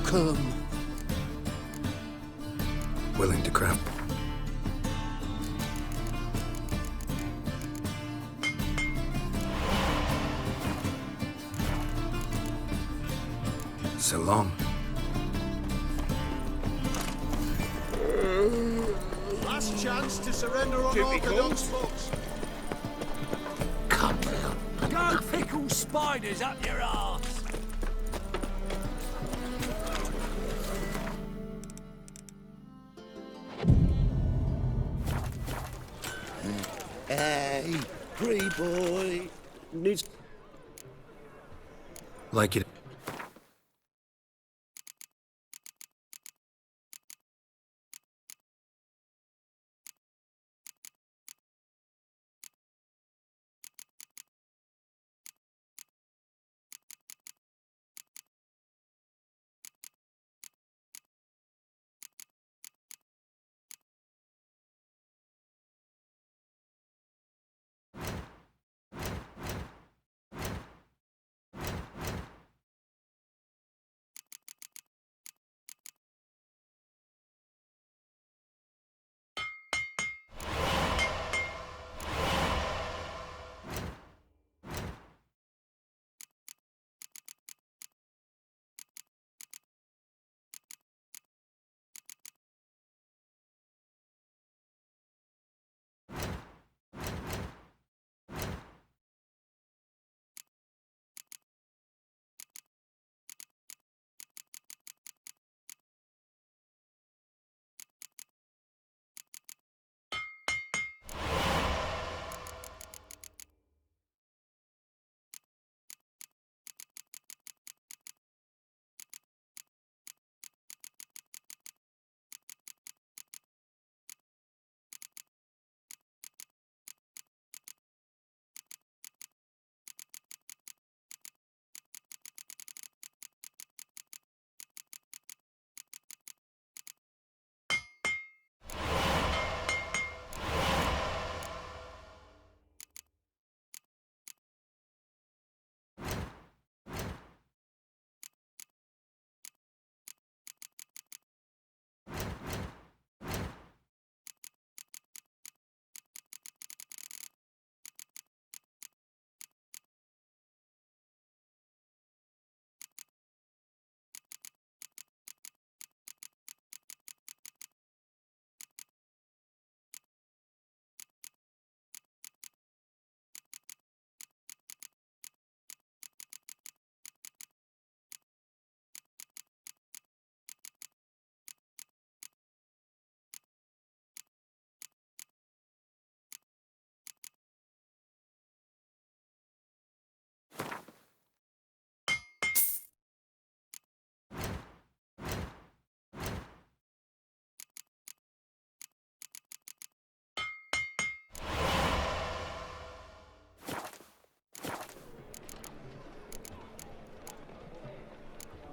come. Willing to craft. So long. Last chance to surrender unorthodox folks. Come on. Go pickle spiders up your arse! Hey, free boy. Needs... Like it.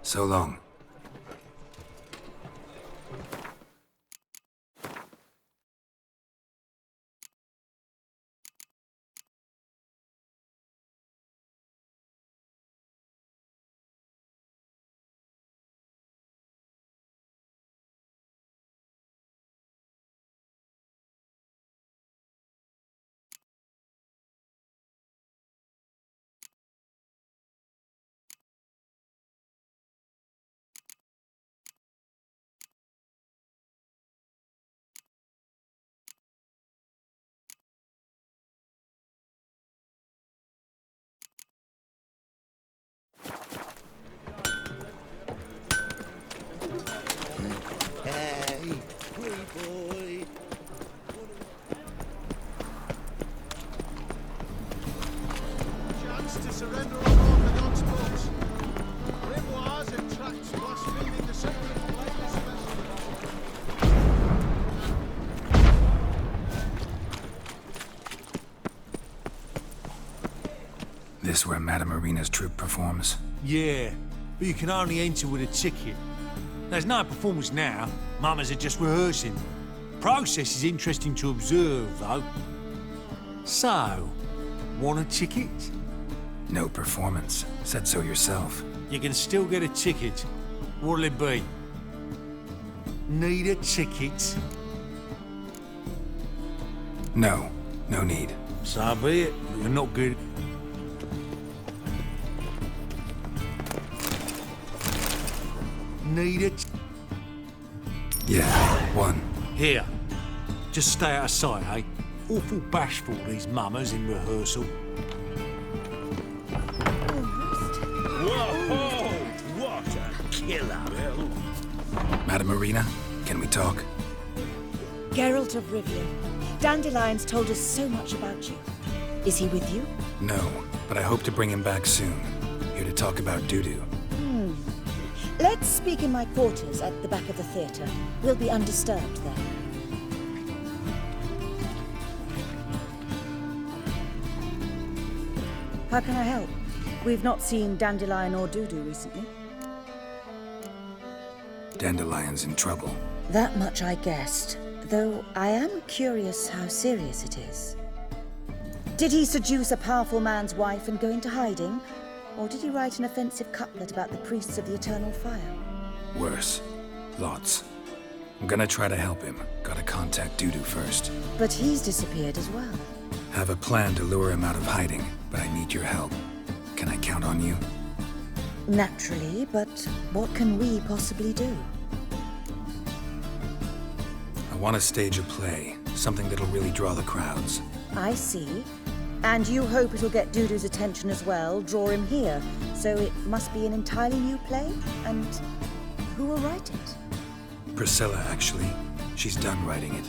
So long. Hey, free boy. Chance to surrender unorthodox folks. Grimoires and tracts blaspheming the sacred lightness festival. This where Madame Marina's troupe performs? Yeah, but you can only enter with a ticket. There's no performance now. Mamas are just rehearsing. Process is interesting to observe, though. So, want a ticket? No performance. Said so yourself. You can still get a ticket. What'll it be? Need a ticket? No, no need. So be it. You're not good. Need it? Yeah, one. Here. Just stay out of sight, eh? Awful bashful, these mummers in rehearsal. Whoa! What a killer! Madame Marina, can we talk? Geralt of Rivia. Dandelion's told us so much about you. Is he with you? No, but I hope to bring him back soon. Here to talk about Dudu. Let's speak in my quarters at the back of the theatre. We'll be undisturbed there. How can I help? We've not seen Dandelion or Dudu recently. Dandelion's in trouble. That much I guessed, though I am curious how serious it is. Did he seduce a powerful man's wife and go into hiding? Or did he write an offensive couplet about the priests of the eternal fire? Worse. Lots. I'm gonna try to help him. Gotta contact Dudu first. But he's disappeared as well. Have a plan to lure him out of hiding, but I need your help. Can I count on you? Naturally, but what can we possibly do? I want to stage a play, something that'll really draw the crowds. I see. And you hope it'll get Dudu's attention as well, draw him here. So it must be an entirely new play? And who will write it? Priscilla, actually. She's done writing it.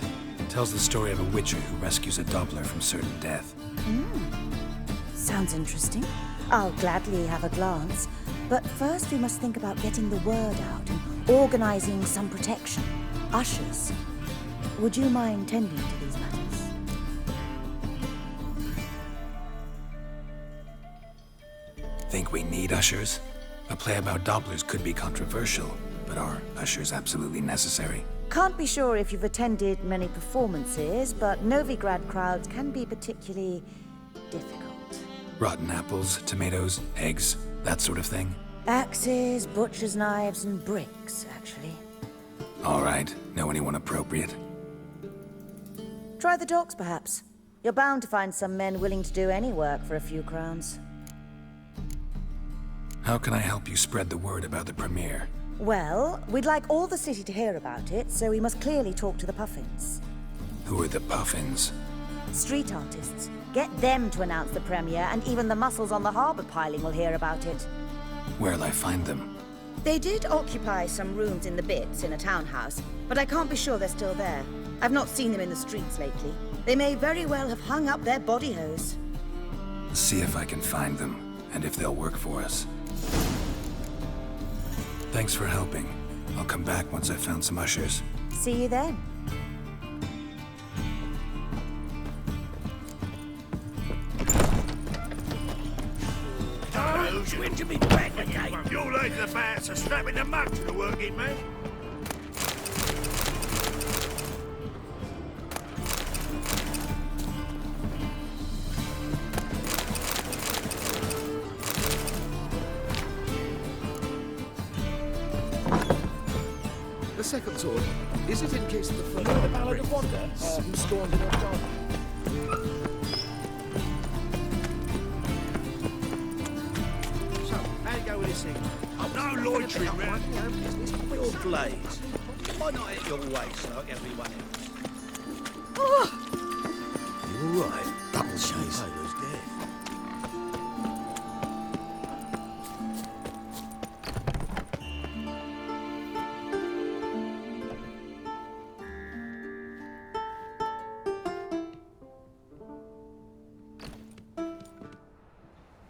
Tells the story of a witcher who rescues a Doppler from certain death. Sounds interesting. I'll gladly have a glance. But first we must think about getting the word out and organizing some protection. Ushers. Would you mind tending to these matters? Think we need ushers? A play about Dopplers could be controversial, but are ushers absolutely necessary? Can't be sure if you've attended many performances, but Novigrad crowds can be particularly difficult. Rotten apples, tomatoes, eggs, that sort of thing? Axes, butcher's knives, and bricks, actually. All right. Know anyone appropriate? Try the docks, perhaps. You're bound to find some men willing to do any work for a few crowns. How can I help you spread the word about the premiere? Well, we'd like all the city to hear about it, so we must clearly talk to the Puffins. Who are the Puffins? Street artists. Get them to announce the premiere, and even the muscles on the harbour piling will hear about it. Where'll I find them? They did occupy some rooms in the Bits in a townhouse, but I can't be sure they're still there. I've not seen them in the streets lately. They may very well have hung up their body hose. See if I can find them, and if they'll work for us. Thanks for helping. I'll come back once I've found some ushers. See you then. When to be back again? You're like the bats are strapping the mud to the working man. The second sword, is it in case of the first? You know the Ballad of Wanda? Who stormed in her garden? So, how you go with this thing? No loitering round. Your blades. Why not at your waist like everyone else? You all right? Double chase. Taylor's dead.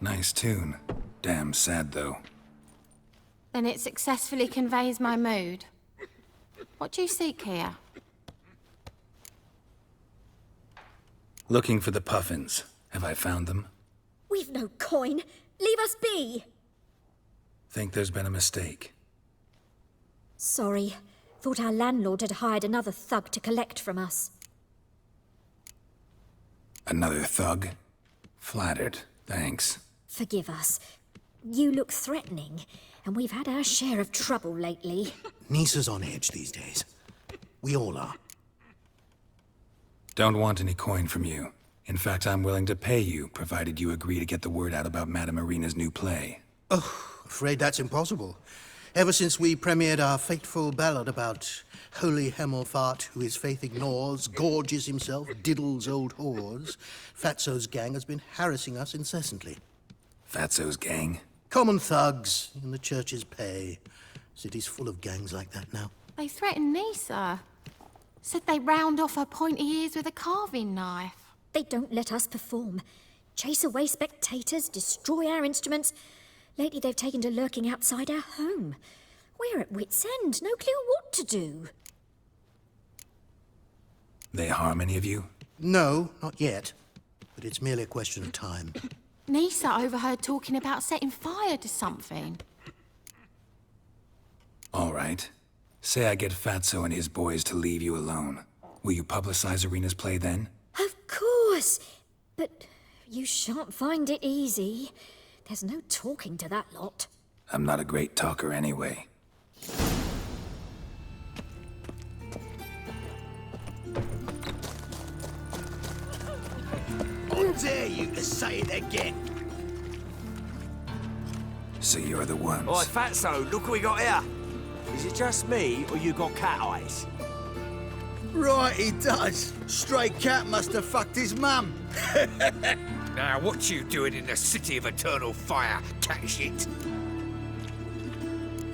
Nice tune. Damn sad, though. Then it successfully conveys my mood. What do you seek here? Looking for the Puffins. Have I found them? We've no coin. Leave us be. Think there's been a mistake. Sorry. Thought our landlord had hired another thug to collect from us. Another thug? Flattered. Thanks. Forgive us. You look threatening, and we've had our share of trouble lately. Nisa's on edge these days. We all are. Don't want any coin from you. In fact, I'm willing to pay you, provided you agree to get the word out about Madame Irina's new play. Oh, afraid that's impossible. Ever since we premiered our fateful ballad about Holy Hemelfart, who his faith ignores, gorges himself, diddles old whores, Fatso's gang has been harassing us incessantly. Fatso's gang? Common thugs in the church's pay. City's full of gangs like that now. They threatened Nisa. Said they round off her pointy ears with a carving knife. They don't let us perform. Chase away spectators, destroy our instruments. Lately they've taken to lurking outside our home. We're at wit's end, no clue what to do. They harm any of you? No, not yet. But it's merely a question of time. Nisa overheard talking about setting fire to something. All right. Say I get Fatso and his boys to leave you alone. Will you publicize Irina's play then? Of course, but you shan't find it easy. There's no talking to that lot. I'm not a great talker anyway. I dare you to say it again. So you're the ones. Oi, Fatso, look what we got here. Is it just me, or you got cat eyes? Right, he does. Stray cat must have fucked his mum. Now, what you doing in the city of eternal fire, cat shit?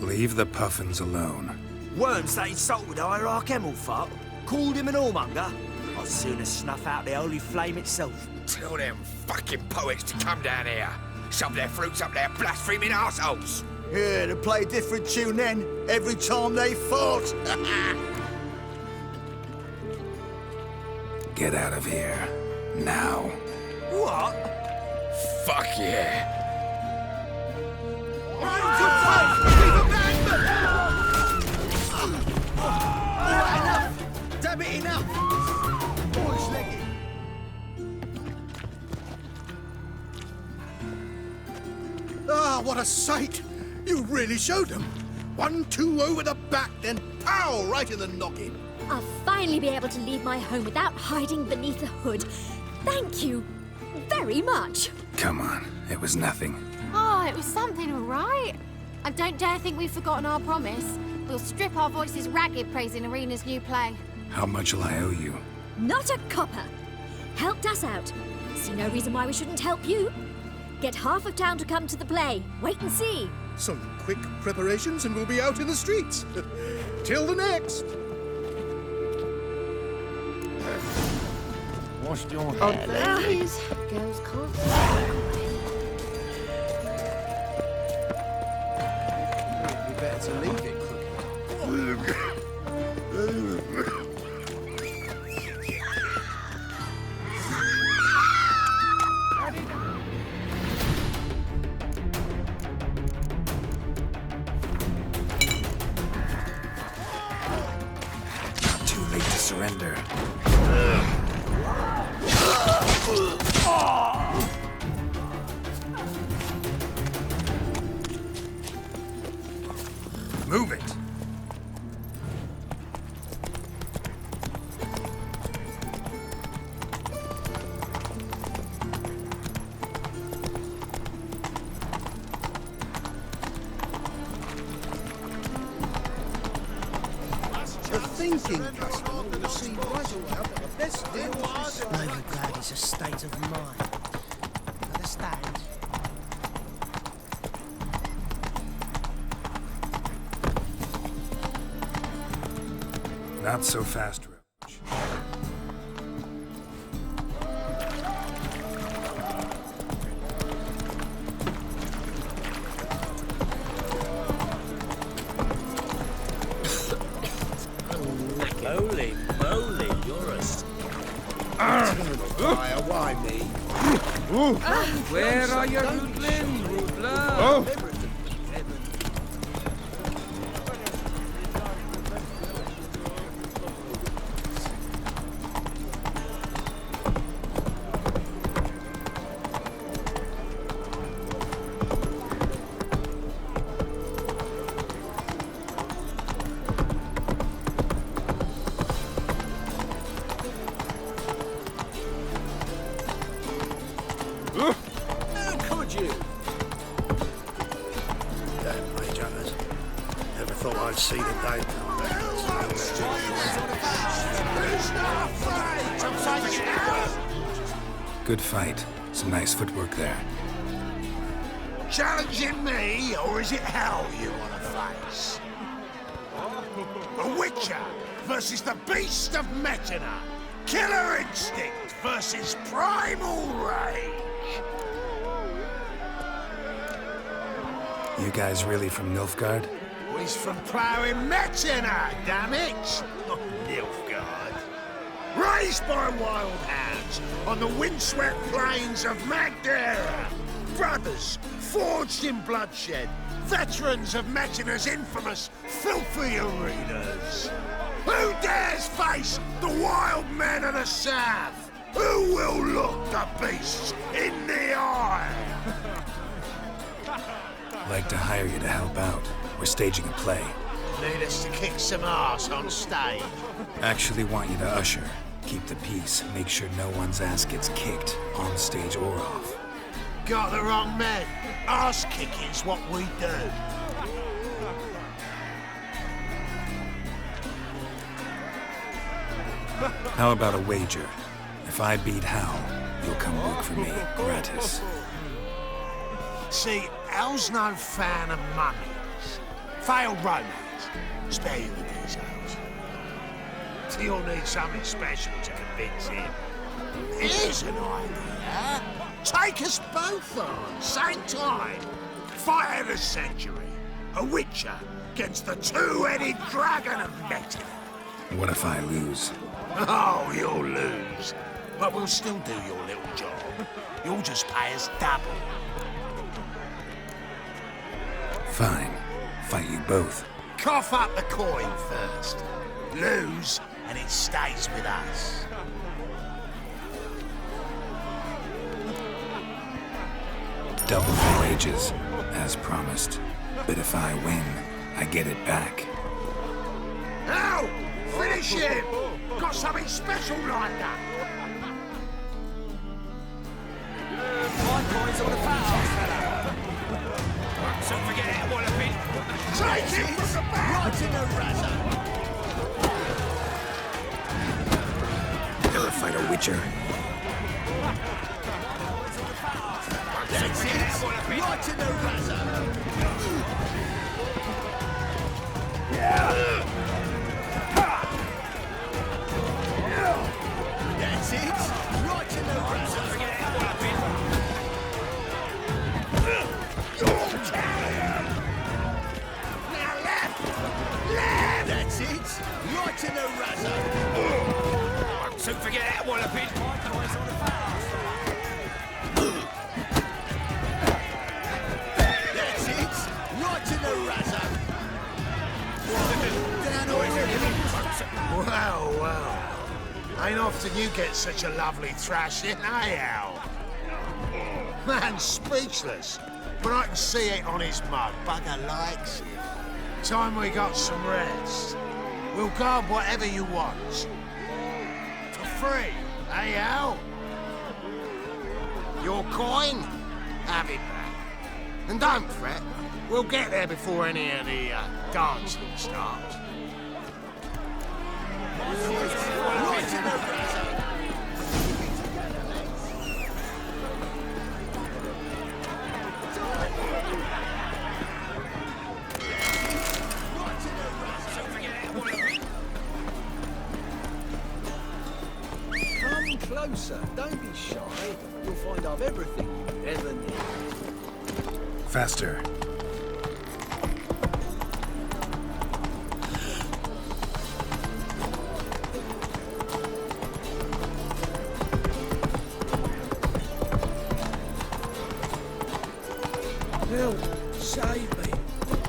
Leave the puffins alone. Worms that insulted Hierarch Hemelfart, called him an whoremonger. I'd sooner snuff out the holy flame itself. Tell them fucking poets to come down here. Shove their fruits up their blaspheming arseholes. Yeah, to play a different tune then, every time they fought. Get out of here. Now. What? Fuck yeah. Enough! Damn it, enough! Boys, leggy. Ah, what a sight! You really showed them. 1-2 over the back, then pow! Right in the noggin. I'll finally be able to leave my home without hiding beneath a hood. Thank you very much. Come on. It was nothing. Oh, it was something, all right. I don't dare think we've forgotten our promise. We'll strip our voices ragged praising Irina's new play. How much will I owe you? Not a copper. Helped us out. See no reason why we shouldn't help you. Get half of town to come to the play. Wait and see. Some quick preparations and we'll be out in the streets. Till the next. Washed your hair. Ladies, girls can't. You better to leave it, crooked. Too late to surrender. Move it. The thinking customer will see right away that the best deal was... Novigrad is a state of mind. Understand? Not so fast, Roach. Holy moly, you're a... Fire, why me? Where are your rootlings, Rubla? Oh! see the day Good fight. Some nice footwork there. Challenging me, or is it hell you want to face? A Witcher versus the Beast of Metina. Killer instinct versus primal rage. You guys really from Nilfgaard? He's from ploughing Metina, damn it! Not Nilfgaard. Raised by wild hounds on the windswept plains of Magdera. Brothers forged in bloodshed. Veterans of Metina's infamous filthy arenas. Who dares face the wild men of the south? Who will look the beasts in the eye? I'd like to hire you to help out. We're staging a play. Need us to kick some ass on stage. Actually want you to usher. Keep the peace. Make sure no one's ass gets kicked, on stage or off. Got the wrong men. Ass kicking's what we do. How about a wager? If I beat Hal, you'll come work for me, gratis. See, Hal's no fan of mummies. Failed romance. Spare you the details. You'll need something special to convince him. Here's an idea. Take us both on, same time. Fight of the century. A Witcher against the two-headed dragon of Metina. What if I lose? Oh, you'll lose. But we'll still do your little job. You'll just pay us double. Fine. Fight you both. Cough up the coin first. Lose, and it stays with us. Double the wages, as promised. But if I win, I get it back. Now, finish him! Got something special lined up. My coin's on the foul, fella. So forget it, Wallopin. Take him from the back! Right in the razor. Never fight a Witcher. That's it. Right in the razor. That's it. Right in the razor. Forget it, Wallopin. Now left! Left! That's it. Right in the razor. So forget that, Wallopin. My coin's on the foul. That's it. Right in the razor. Down already. Well, well. Ain't often you get such a lovely thrashing, eh, Al? Man's speechless, but I can see it on his mug. Bugger likes it. Time we got some rest. We'll guard whatever you want. For free, eh, Al? Your coin? Have it back. And don't fret, we'll get there before any of the dancing starts. Right in the razor. Come closer. Don't be shy. You'll find I've everything you ever need. Faster. Help! Save me!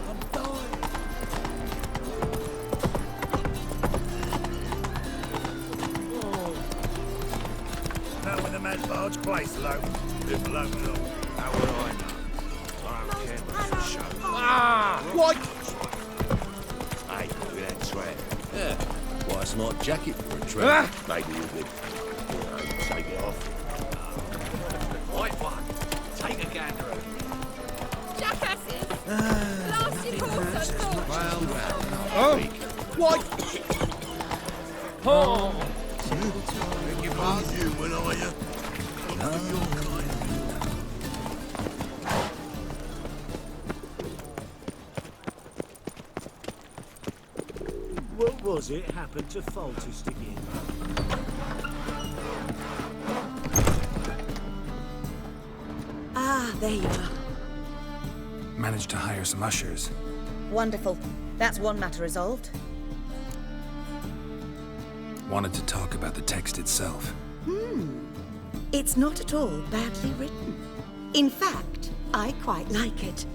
I'm dying! Now when the man's barge place low, if low at all, how would I know? I don't care much for show. Ah! What? Hey, with that sweat. Yeah. Why, it's not a jacket for a trip. Maybe you could, take it off. Right one. Take a gander at me. Jackasses! Last impulse, I thought. Well, well. Oh, what? Oh. You when are you? What was it happened to Foltest again? Ah, there you are. Managed to hire some ushers. Wonderful. That's one matter resolved. Wanted to talk about the text itself. It's not at all badly written. In fact, I quite like it.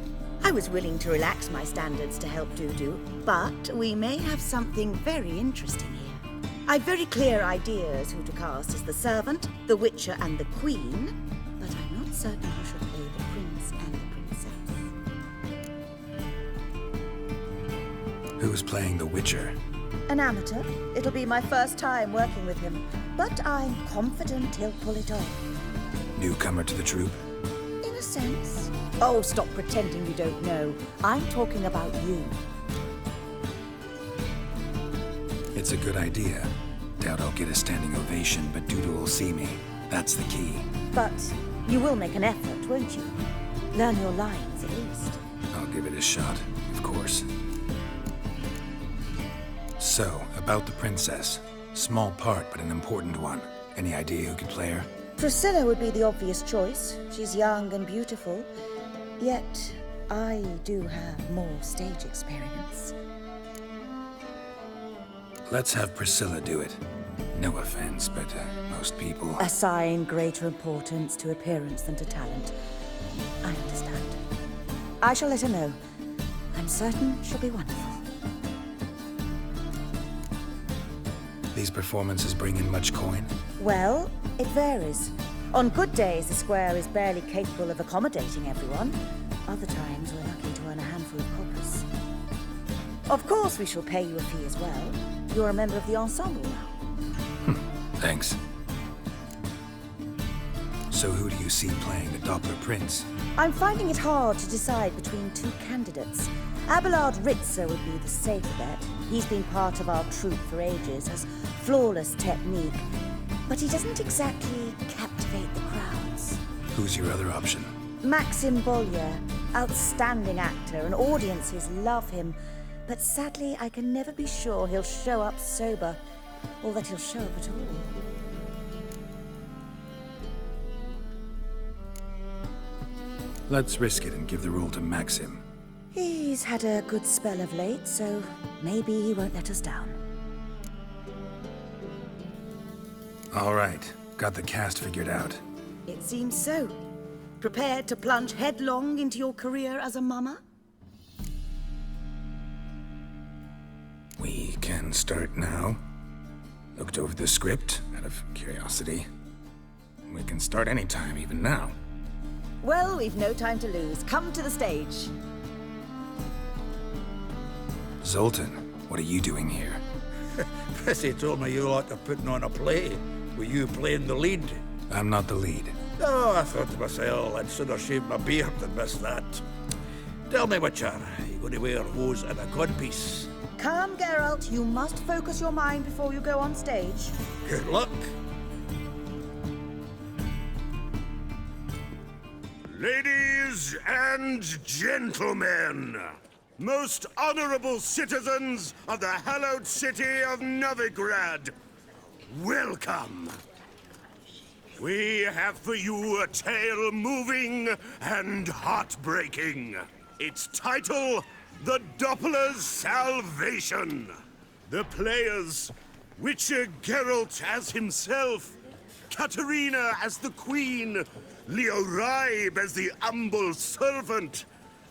I was willing to relax my standards to help Dudu, but we may have something very interesting here. I've very clear ideas who to cast as the servant, the Witcher, and the Queen, but I'm not certain who should play the prince and the princess. Who's playing the Witcher? An amateur. It'll be my first time working with him, but I'm confident he'll pull it off. Newcomer to the troupe? In a sense. Oh, stop pretending you don't know. I'm talking about you. It's a good idea. Doubt I'll get a standing ovation, but Dudu will see me. That's the key. But you will make an effort, won't you? Learn your lines, at least. I'll give it a shot, of course. So, about the princess. Small part, but an important one. Any idea who could play her? Priscilla would be the obvious choice. She's young and beautiful. Yet, I do have more stage experience. Let's have Priscilla do it. No offense, but most people... Assign greater importance to appearance than to talent. I understand. I shall let her know. I'm certain she'll be wonderful. These performances bring in much coin? Well, it varies. On good days, the square is barely capable of accommodating everyone. Other times, we're lucky to earn a handful of coppers. Of course, we shall pay you a fee as well. You're a member of the ensemble now. Thanks. So who do you see playing the Doppler Prince? I'm finding it hard to decide between two candidates. Abelard Ritzer would be the safe bet. He's been part of our troupe for ages, has flawless technique, but he doesn't exactly captivate the crowds. Who's your other option? Maxim Bollier, outstanding actor, and audiences love him. But sadly, I can never be sure he'll show up sober, or that he'll show up at all. Let's risk it and give the role to Maxim. He's had a good spell of late, so maybe he won't let us down. All right, got the cast figured out. It seems so. Prepared to plunge headlong into your career as a mama? We can start now. Looked over the script, out of curiosity. We can start anytime, even now. Well, we've no time to lose. Come to the stage. Zoltan, what are you doing here? Prissy told me you ought to putting on a play. Were you playing the lead? I'm not the lead. Oh, I thought to myself, I'd sooner shave my beard than miss that. Tell me, Witcher, you going to wear hose and a codpiece? Come, Geralt. You must focus your mind before you go on stage. Good luck. Ladies and gentlemen, most honorable citizens of the hallowed city of Novigrad, welcome. We have for you a tale moving and heartbreaking. Its title, The Doppler's Salvation. The players, Witcher Geralt as himself, Katerina as the Queen, Leo Raib as the humble servant,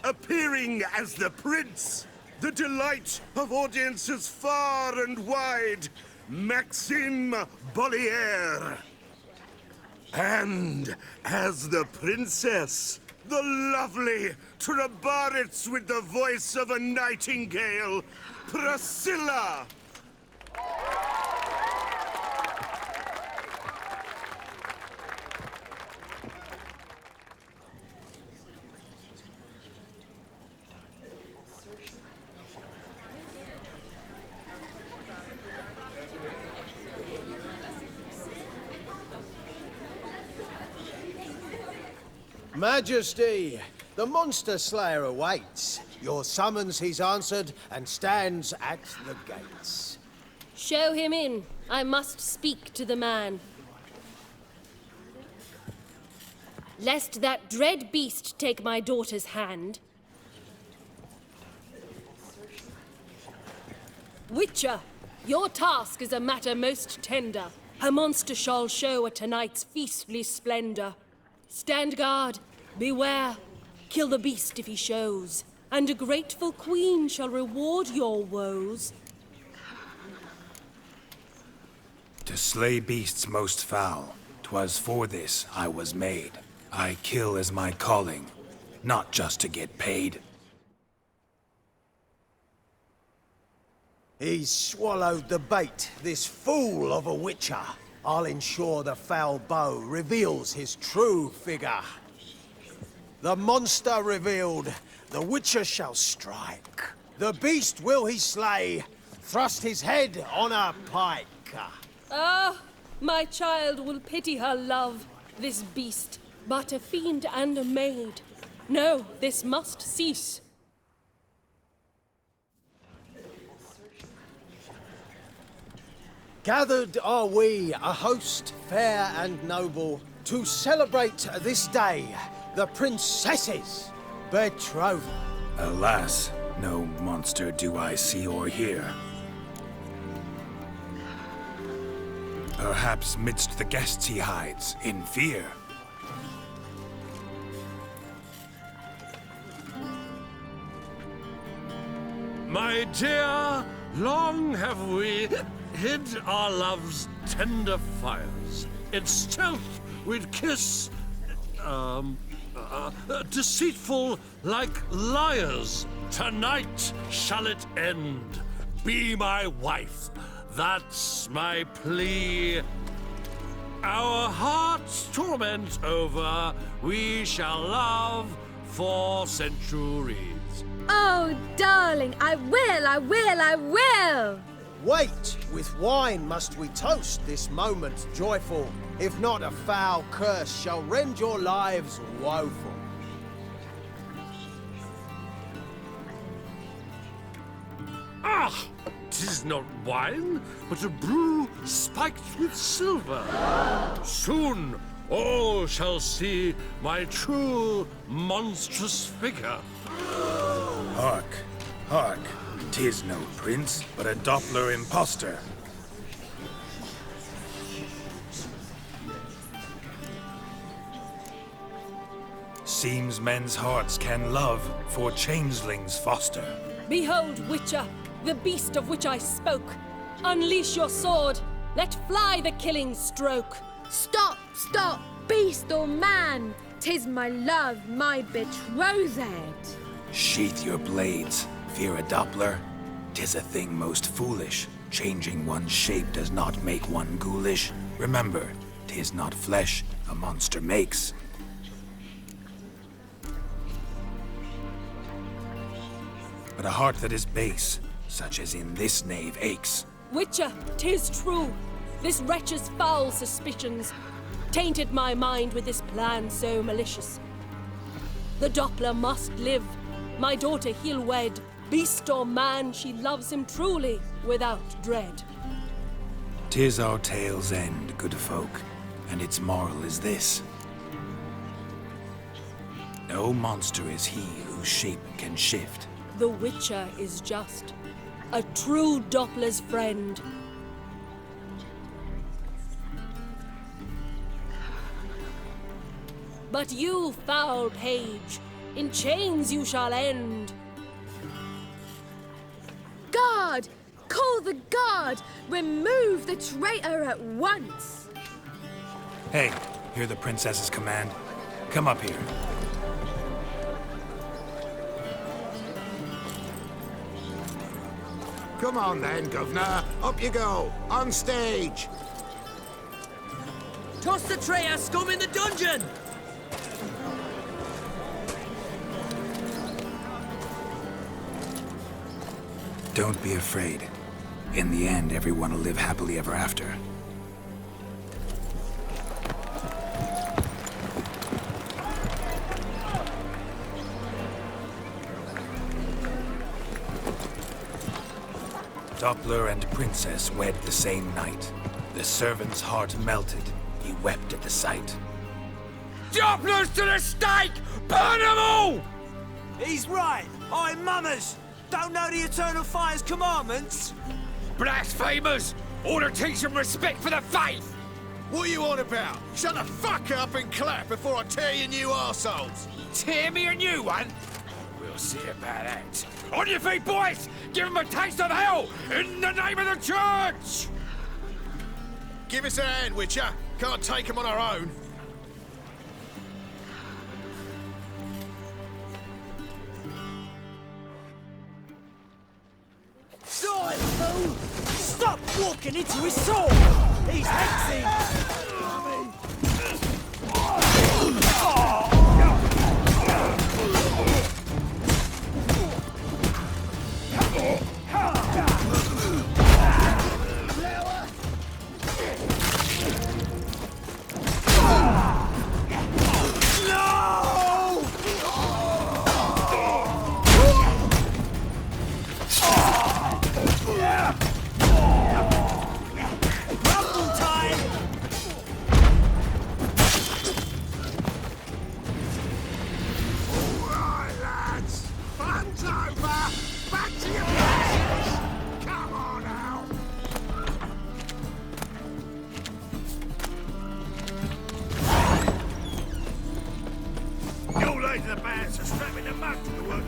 appearing as the Prince, the delight of audiences far and wide, Maxim Bollier. And as the Princess, the lovely Trabaritz with the voice of a nightingale, Priscilla. Majesty, the monster slayer awaits. Your summons he's answered and stands at the gates. Show him in. I must speak to the man. Lest that dread beast take my daughter's hand. Witcher, your task is a matter most tender. A monster shall show at tonight's feastly splendor. Stand guard, beware, kill the beast if he shows, and a grateful queen shall reward your woes. To slay beasts most foul, 'twas for this I was made. I kill as my calling, not just to get paid. He's swallowed the bait, this fool of a witcher. I'll ensure the foul bow reveals his true figure. The monster revealed, the witcher shall strike. The beast will he slay, thrust his head on a pike. Ah, my child will pity her love, this beast, but a fiend and a maid. No, this must cease. Gathered are we, a host fair and noble, to celebrate this day, the princess's betrothal. Alas, no monster do I see or hear. Perhaps midst the guests he hides, in fear. My dear, long have we hid our love's tender fires. In stealth we'd kiss, deceitful like liars. Tonight shall it end. Be my wife, that's my plea. Our hearts' torment over, we shall love for centuries. Oh, darling, I will! Wait, with wine must we toast this moment joyful. If not, a foul curse shall rend your lives woeful. Ah! 'Tis not wine, but a brew spiked with silver. Soon all shall see my true monstrous figure. Hark, hark. 'Tis no prince, but a Doppler impostor. Seems men's hearts can love, for changelings foster. Behold, Witcher, the beast of which I spoke. Unleash your sword. Let fly the killing stroke. Stop, stop, beast or man. 'Tis my love, my betrothed. Sheath your blades. Fear a Doppler? 'Tis a thing most foolish. Changing one's shape does not make one ghoulish. Remember, 'tis not flesh a monster makes. But a heart that is base, such as in this knave aches. Witcher, 'tis true. This wretch's foul suspicions tainted my mind with this plan so malicious. The Doppler must live. My daughter he'll wed. Beast or man, she loves him truly, without dread. 'Tis our tale's end, good folk, and its moral is this. No monster is he whose shape can shift. The Witcher is just a true Doppler's friend. But you, foul page, in chains you shall end. Guard! Call the guard! Remove the traitor at once! Hey, hear the princess's command? Come up here. Come on then, Governor. Up you go. On stage. Toss the traitor scum in the dungeon! Don't be afraid. In the end, everyone will live happily ever after. Doppler and Princess wed the same night. The servant's heart melted. He wept at the sight. Dopplers to the stake! Burn them all! He's right. I'm mummers. Don't know the Eternal Fire's commandments. Blasphemers! Order teach them respect for the faith! What are you on about? Shut the fuck up and clap before I tear you new arseholes! Tear me a new one? We'll see about that. On your feet, boys! Give them a taste of hell in the name of the church! Give us a hand, Witcher. Can't take them on our own. Stop walking into his sword! He's hexing!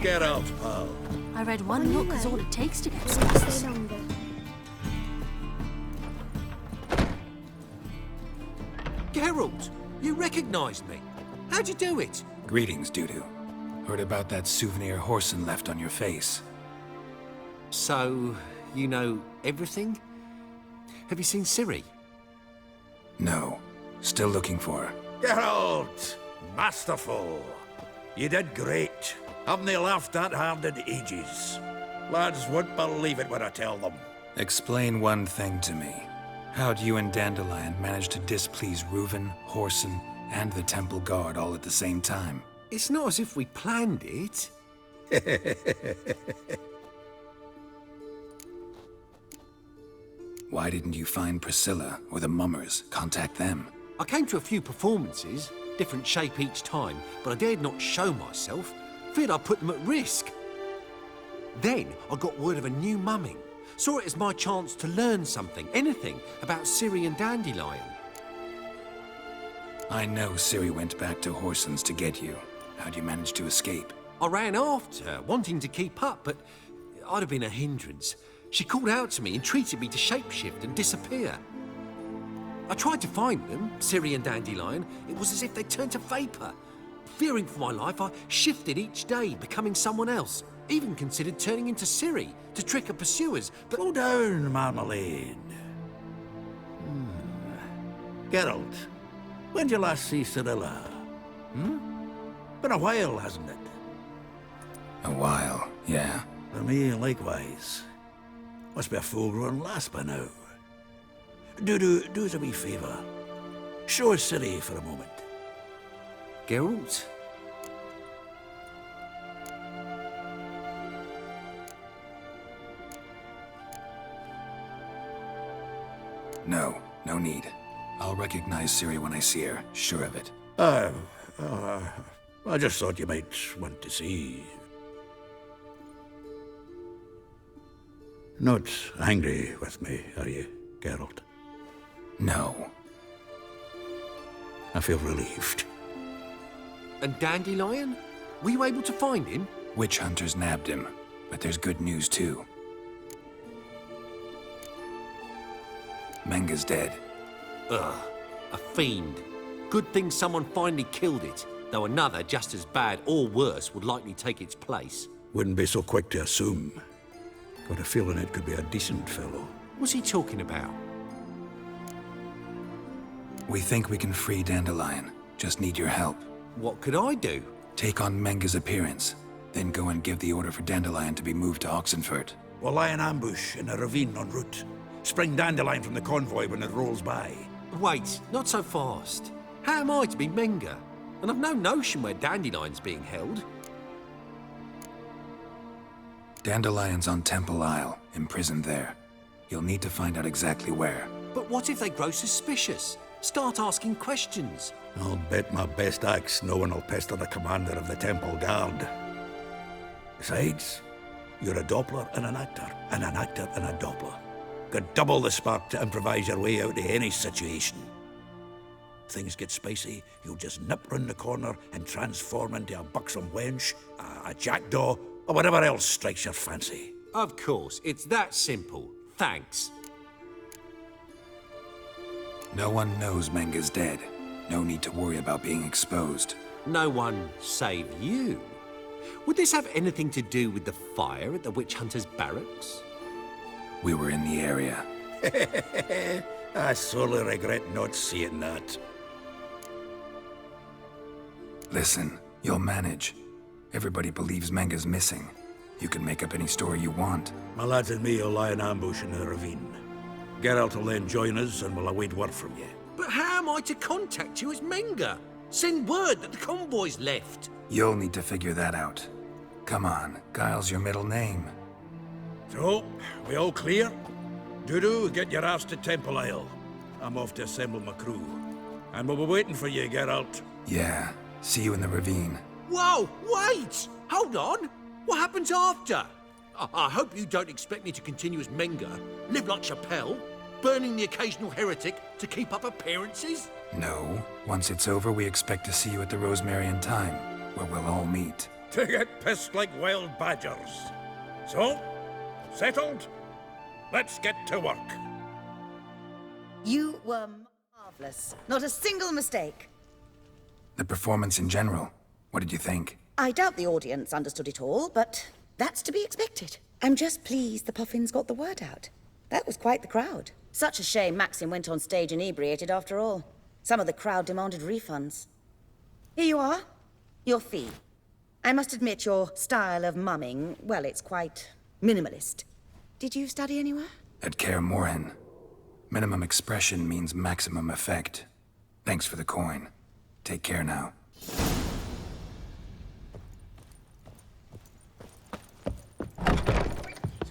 Get out, pal. I read one look is all it takes to get success. Geralt, you recognized me. How'd you do it? Greetings, Dudu. Heard about that souvenir Whoreson left on your face. So, you know everything? Have you seen Ciri? No. Still looking for her. Geralt! Masterful. You did great. Haven't they laughed that hard in ages? Lads won't believe it when I tell them. Explain one thing to me. How'd you and Dandelion manage to displease Reuven, Whoreson, and the Temple Guard all at the same time? It's not as if we planned it. Why didn't you find Priscilla or the Mummers? Contact them. I came to a few performances, different shape each time, but I dared not show myself. Feared I'd put them at risk. Then I got word of a new mumming. Saw it as my chance to learn something, anything, about Ciri and Dandelion. I know Ciri went back to Whoreson's to get you. How'd you manage to escape? I ran after her, wanting to keep up, but I'd have been a hindrance. She called out to me, entreated me to shapeshift and disappear. I tried to find them, Ciri and Dandelion. It was as if they turned to vapor. Fearing for my life, I shifted each day, becoming someone else. Even considered turning into Ciri to trick her pursuers, but... Slow down, Marmalade. Geralt, when did you last see Cirilla? Been a while, hasn't it? A while, yeah. For me, likewise. Must be a full-grown lass by now. Do us a wee favour. Show us Ciri for a moment. Geralt? No, no need. I'll recognize Ciri when I see her, sure of it. I just thought you might want to see. Not angry with me, are you, Geralt? No. I feel relieved. And Dandelion? Were you able to find him? Witch hunters nabbed him, but there's good news too. Menga's dead. Ugh, a fiend. Good thing someone finally killed it, though another just as bad or worse would likely take its place. Wouldn't be so quick to assume. Got a feeling it could be a decent fellow. What's he talking about? We think we can free Dandelion. Just need your help. What could I do? Take on Menga's appearance, then go and give the order for Dandelion to be moved to Oxenfurt. We'll lie in ambush in a ravine en route. Spring Dandelion from the convoy when it rolls by. Wait, not so fast. How am I to be Menga? And I've no notion where Dandelion's being held. Dandelion's on Temple Isle, imprisoned there. You'll need to find out exactly where. But what if they grow suspicious? Start asking questions. I'll bet my best axe no one will pester the commander of the Temple Guard. Besides, you're a Doppler and an actor and a Doppler. Got double the spark to improvise your way out of any situation. Things get spicy, you'll just nip round the corner and transform into a buxom wench, a jackdaw, or whatever else strikes your fancy. Of course, it's that simple. Thanks. No one knows Menga's dead. No need to worry about being exposed. No one save you. Would this have anything to do with the fire at the witch hunter's barracks? We were in the area. I sorely regret not seeing that. Listen, you'll manage. Everybody believes Menga's missing. You can make up any story you want. My lads and me will lie in ambush in the ravine. Geralt will then join us and we'll await word from you. But how am I to contact you as Menga? Send word that the convoy's left. You'll need to figure that out. Come on, Guile's your middle name. So, we all clear? Dudu, get your ass to Temple Isle. I'm off to assemble my crew. And we'll be waiting for you, Geralt. Yeah, see you in the ravine. Whoa, wait! Hold on! What happens after? I hope you don't expect me to continue as Menga, live like Chappelle, burning the occasional heretic to keep up appearances? No. Once it's over, we expect to see you at the Rosemarian Time, where we'll all meet. To get pissed like wild badgers. So, settled? Let's get to work. You were marvelous. Not a single mistake. The performance in general, what did you think? I doubt the audience understood it all, but that's to be expected. I'm just pleased the Puffins got the word out. That was quite the crowd. Such a shame Maxim went on stage inebriated after all. Some of the crowd demanded refunds. Here you are. Your fee. I must admit your style of mumming, well, it's quite minimalist. Did you study anywhere? At Kaer Morhen. Minimum expression means maximum effect. Thanks for the coin. Take care now.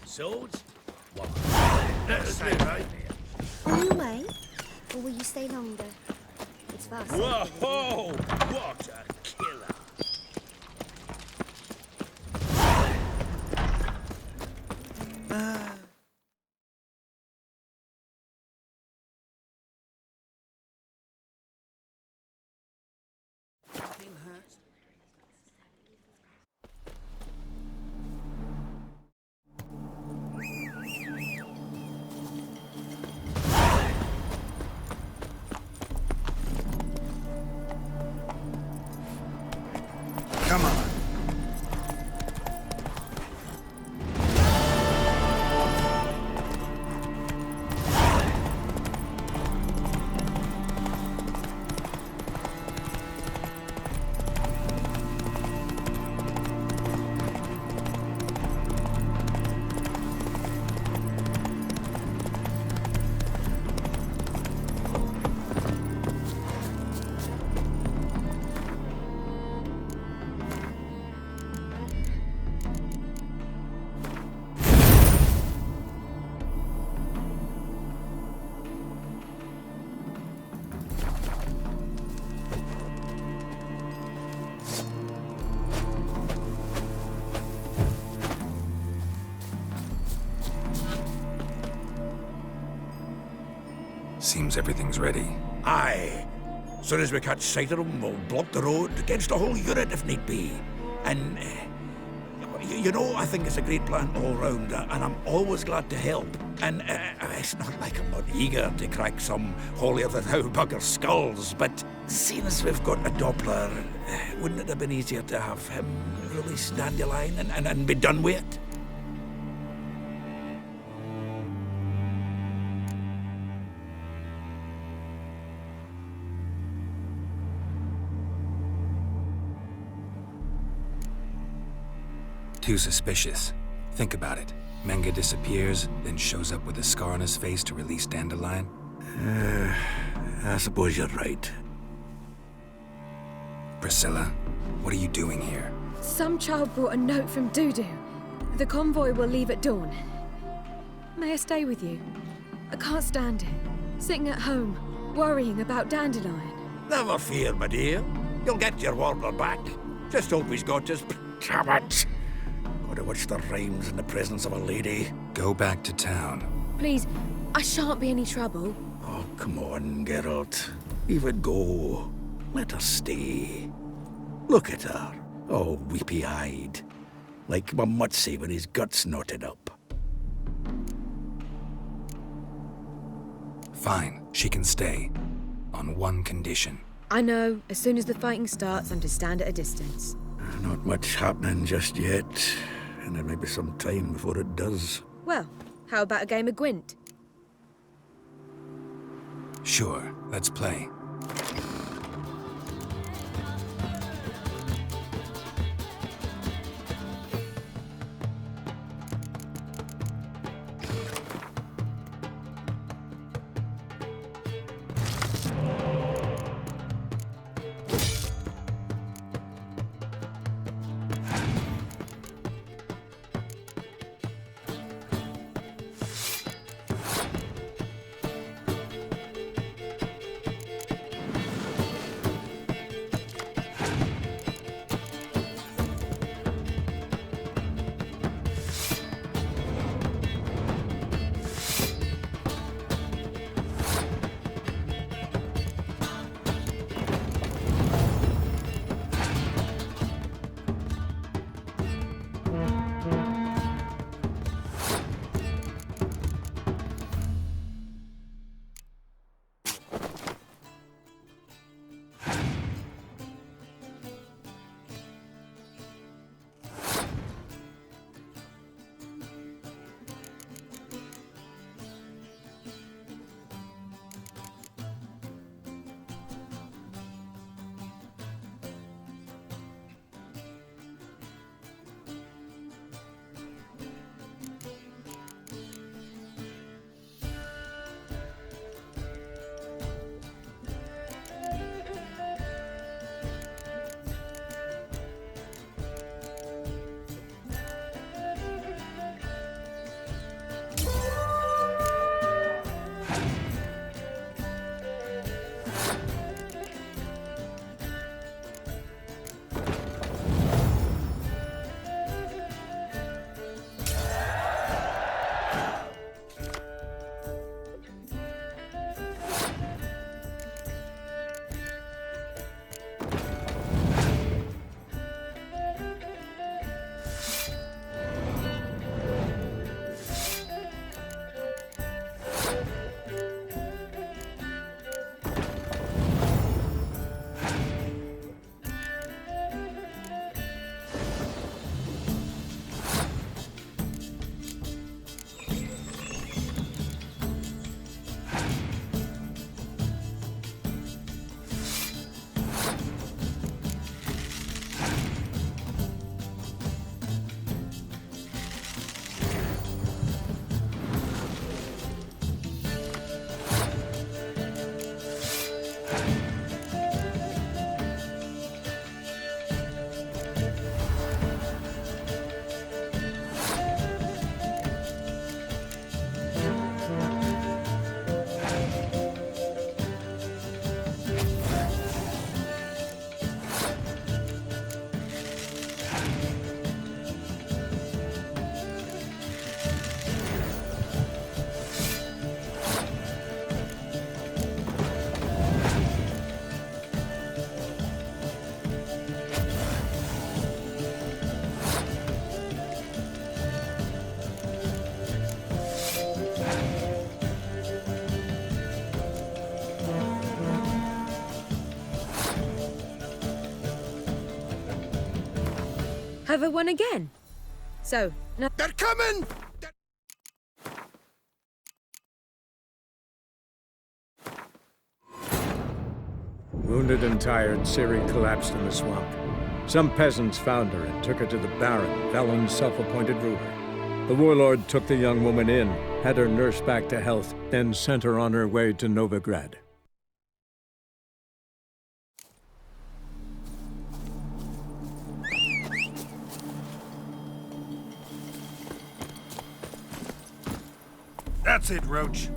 Swords? Let's see, right? Will you wait, or will you stay longer? It's fast. Whoa! What a killer! Come on. Seems everything's ready. Aye. Soon as we catch sight of them, we'll block the road against the whole unit if need be. And, you know, I think it's a great plan all round, and I'm always glad to help. And it's not like I'm not eager to crack some holier-than-thou bugger skulls, but seeing as we've got a Doppler, wouldn't it have been easier to have him release Dandelion and be done with it? Too suspicious. Think about it. Menga disappears, then shows up with a scar on his face to release Dandelion. I suppose you're right. Priscilla, what are you doing here? Some child brought a note from Dudu. The convoy will leave at dawn. May I stay with you? I can't stand it. Sitting at home, worrying about Dandelion. Never fear, my dear. You'll get your warder back. Just hope he's got his pajamas. Gotta watch the rhymes in the presence of a lady. Go back to town. Please, I shan't be any trouble. Oh, come on, Geralt. Leave it go. Let her stay. Look at her, all weepy-eyed. Like my Mutsy with his guts knotted up. Fine, she can stay. On one condition. I know, as soon as the fighting starts, I'm to stand at a distance. Not much happening just yet, and there may be some time before it does. Well, how about a game of Gwent? Sure, let's play. Have I won again? So, now... They're coming! Wounded and tired, Ciri collapsed in the swamp. Some peasants found her and took her to the Baron, Velen's self-appointed ruler. The warlord took the young woman in, had her nursed back to health, then sent her on her way to Novigrad. That's it, Roach.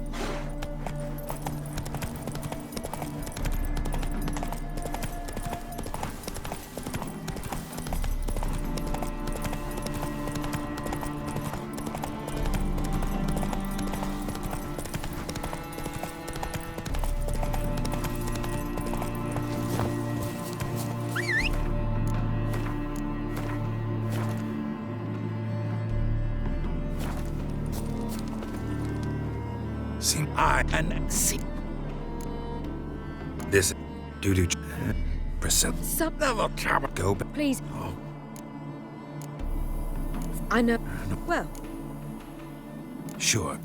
This doo-doo Priscilla. Go back. Please. I know. Well, Sure.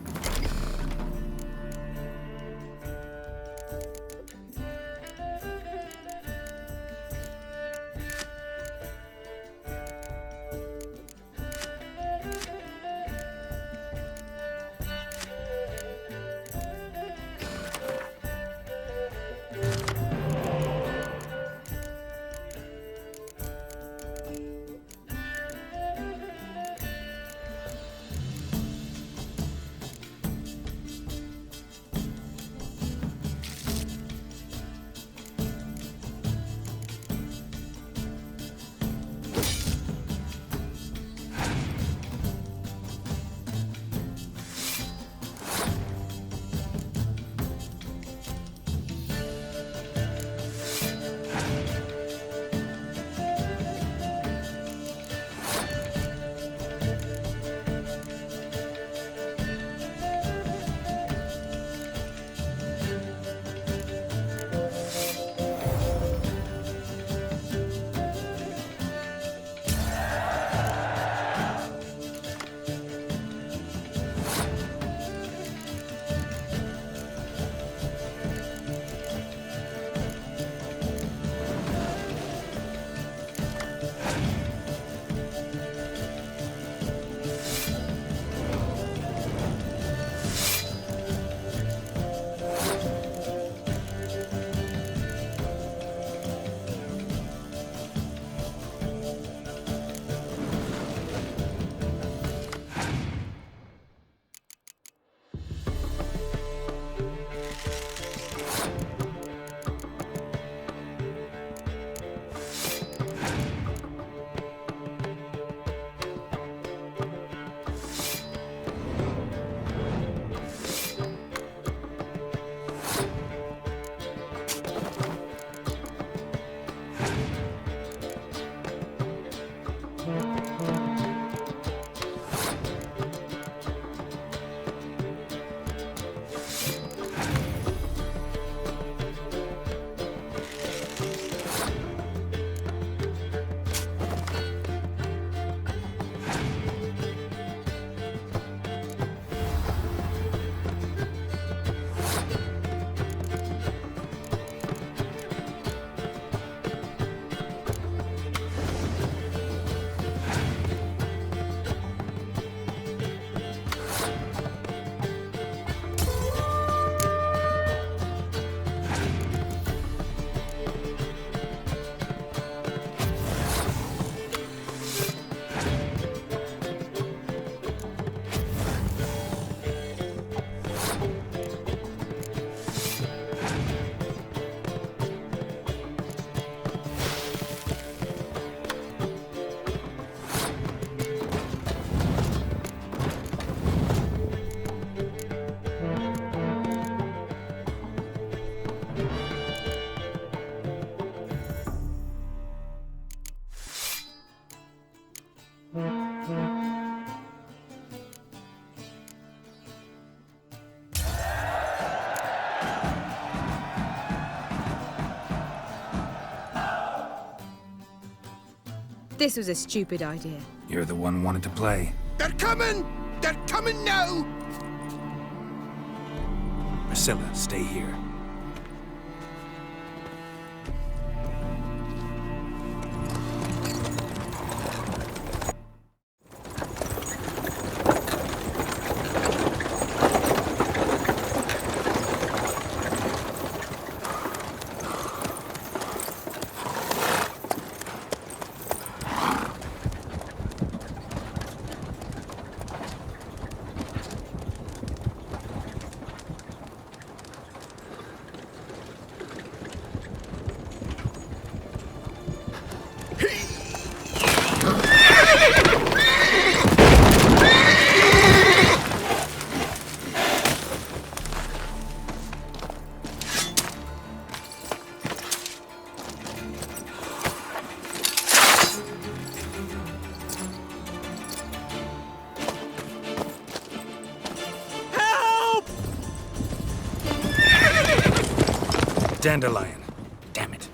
this was a stupid idea. You're the one wanted to play. They're coming! They're coming now! Priscilla, stay here. Dandelion. Damn it.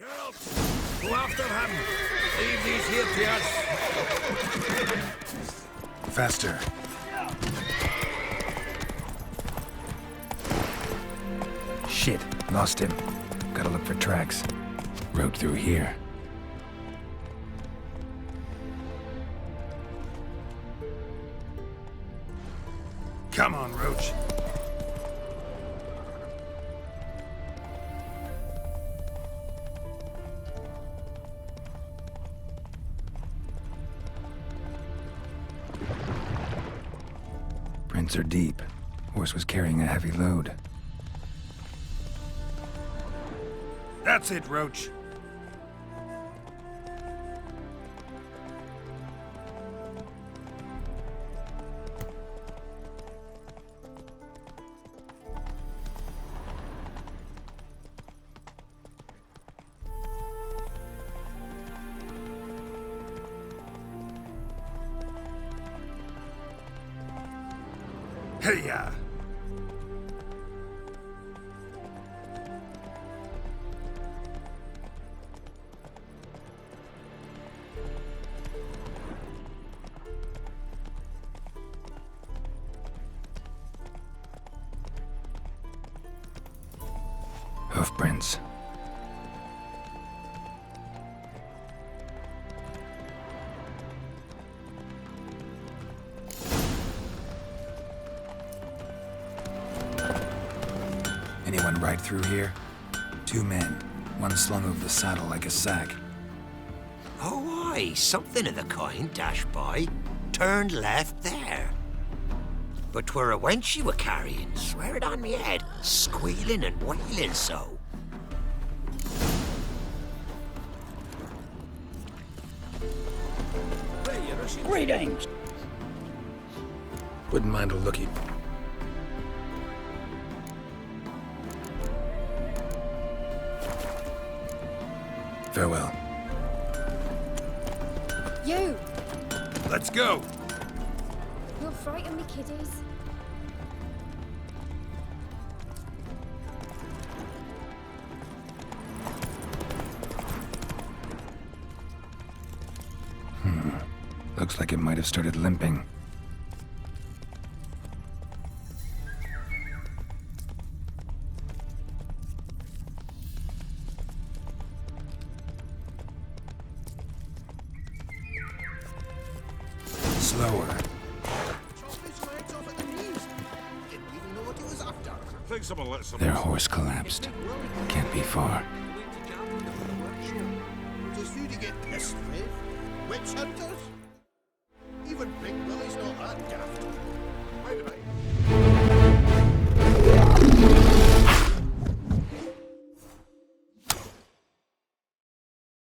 Girls, go after him. Leave these here to us. Faster. Shit, lost him. Gotta look for tracks. Road through here. Come on, Roach. Prints are deep. Horse was carrying a heavy load. That's it, Roach. Hey-ya! Hoofprints. Anyone ride through here? 2 men. One slung over the saddle like a sack. Oh, aye, something of the kind dashed by. Turned left there. But 'twere a wench you were carrying, swear it on me head, squealing and wailing so. Greetings. Wouldn't mind a lookie. Farewell. You! Let's go! You'll frighten me, kiddies. Looks like it might have started limping. Slower. Their horse collapsed. Can't be far. Just for you to get pissed with? Witch hunters? Even Big Willie's not that daft.